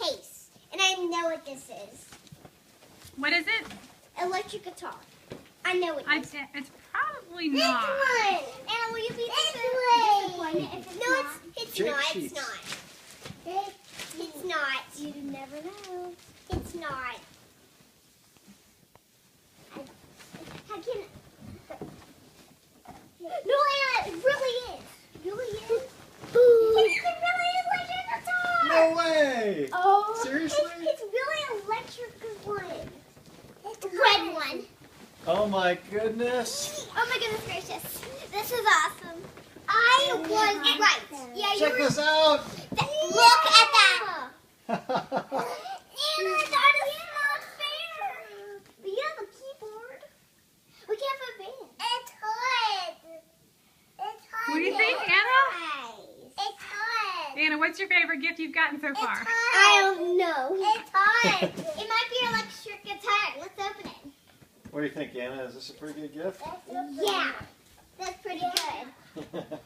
case, and I know what this is. What is it? Electric guitar. I know what it is. It's probably not. This one. Anna, will you be disappointed if it's not? It's not. It's not. It's not. You never know. It's not. How can? No, Anna, it really is. It really is. It's really electric guitar. No way! Oh, Seriously? It's really electric one. It's a red one. Oh my goodness! Oh my goodness gracious! This is awesome. I was right. Yeah, you Check were. this out! Look at that. Anna, that is not fair. But you have a keyboard. We can't have a band. It's hard. It's hard. What do you think, Anna? It's hard. Anna, what's your favorite gift you've gotten so far? I don't know. It's hard. It might be an electric guitar. Let's open it. What do you think, Anna? Is this a pretty good gift? Yeah, that's pretty good.